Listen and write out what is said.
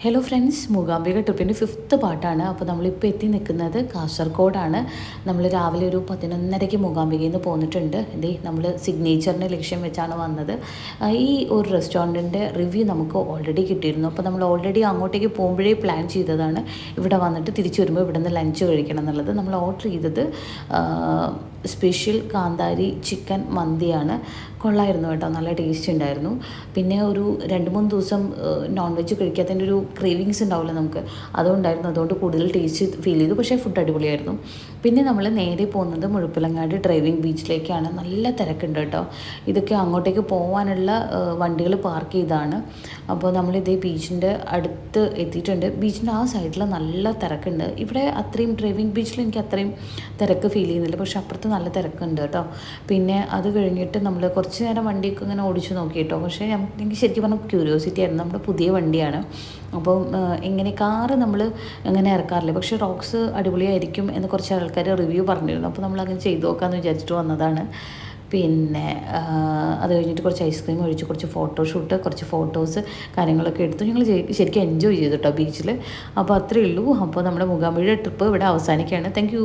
Hello friends, Mookambika ട്രിപ്പിൻ്റെ 5th പാർട്ടാണ്. അപ്പോൾ നമ്മളിപ്പോൾ എത്തി നിൽക്കുന്നത് കാസർഗോഡാണ്. നമ്മൾ രാവിലെ ഒരു 11:30 മൂകാംബികയിൽ നിന്ന് പോന്നിട്ടുണ്ട്. നമ്മൾ സിഗ്നേച്ചറിനെ ലക്ഷ്യം വെച്ചാണ് വന്നത്. ഈ ഒരു റെസ്റ്റോറൻറ്റിൻ്റെ റിവ്യൂ നമുക്ക് ഓൾറെഡി കിട്ടിയിരുന്നു. അപ്പോൾ നമ്മൾ ഓൾറെഡി അങ്ങോട്ടേക്ക് പോകുമ്പോഴേ പ്ലാൻ ചെയ്തതാണ് ഇവിടെ വന്നിട്ട് തിരിച്ചു വരുമ്പോൾ ഇവിടെ നിന്ന് ലഞ്ച് കഴിക്കണം എന്നുള്ളത്. നമ്മൾ ഓർഡർ ചെയ്തത് സ്പെഷ്യൽ കാന്താരി ചിക്കൻ മന്തിയാണ്. കൊള്ളായിരുന്നു കേട്ടോ, നല്ല ടേസ്റ്റ് ഉണ്ടായിരുന്നു. പിന്നെ ഒരു 2-3 ദിവസം നോൺ വെജ് കഴിക്കാത്തതിൻ്റെ ഒരു ക്രേവിങ്സ് ഉണ്ടാവില്ല നമുക്ക്, അതുകൊണ്ടായിരുന്നു. അതുകൊണ്ട് കൂടുതൽ ടേസ്റ്റ് ഫീൽ ചെയ്തു. പക്ഷേ ഫുഡ് അടിപൊളിയായിരുന്നു. പിന്നെ നമ്മൾ നേരെ പോകുന്നത് മുഴുപ്പിലങ്ങാട് ഡ്രൈവിംഗ് ബീച്ചിലേക്കാണ്. നല്ല തിരക്കുണ്ട് കേട്ടോ. ഇതൊക്കെ അങ്ങോട്ടേക്ക് പോകാനുള്ള വണ്ടികൾ പാർക്ക് ചെയ്താണ്. അപ്പോൾ നമ്മളിതേ ബീച്ചിൻ്റെ അടുത്ത് എത്തിയിട്ടുണ്ട്. ബീച്ചിൻ്റെ ആ സൈഡിൽ നല്ല തിരക്കുണ്ട്. ഇവിടെ അത്രയും ഡ്രൈവിംഗ് ബീച്ചിൽ എനിക്ക് അത്രയും തിരക്ക് ഫീൽ ചെയ്യുന്നില്ല, പക്ഷെ അപ്പുറത്ത് നല്ല തിരക്കുണ്ട് കേട്ടോ. പിന്നെ അത് കഴിഞ്ഞിട്ട് നമ്മൾ കുറച്ച് നേരം വണ്ടിയൊക്കെ ഇങ്ങനെ ഓടിച്ച് നോക്കി കേട്ടോ. പക്ഷേ എനിക്ക് ശരിക്കും പറഞ്ഞാൽ ക്യൂരിയോസിറ്റി ആയിരുന്നു. നമ്മുടെ പുതിയ വണ്ടിയാണ്, അപ്പോൾ ഇങ്ങനെ കാറ് നമ്മൾ അങ്ങനെ ഇറക്കാറില്ല. പക്ഷേ റോക്സ് അടിപൊളിയായിരിക്കും എന്ന് കുറച്ച് ആൾക്കാർ റിവ്യൂ പറഞ്ഞിരുന്നു. അപ്പോൾ നമ്മൾ അങ്ങനെ ചെയ്തു നോക്കാമെന്ന് വിചാരിച്ചിട്ട് വന്നതാണ്. പിന്നെ അത് കഴിഞ്ഞിട്ട് കുറച്ച് ഐസ്ക്രീം ഒഴിച്ച് കുറച്ച് ഫോട്ടോഷൂട്ട്, കുറച്ച് ഫോട്ടോസ് കാര്യങ്ങളൊക്കെ എടുത്തു. ഞങ്ങൾ ശരിക്കും എൻജോയ് ചെയ്തു കേട്ടോ ബീച്ചിൽ. അപ്പോൾ അത്രയേ ഉള്ളൂ. അപ്പോൾ നമ്മുടെ മൂകാംബിക ട്രിപ്പ് ഇവിടെ അവസാനിക്കുകയാണ്. Thank you.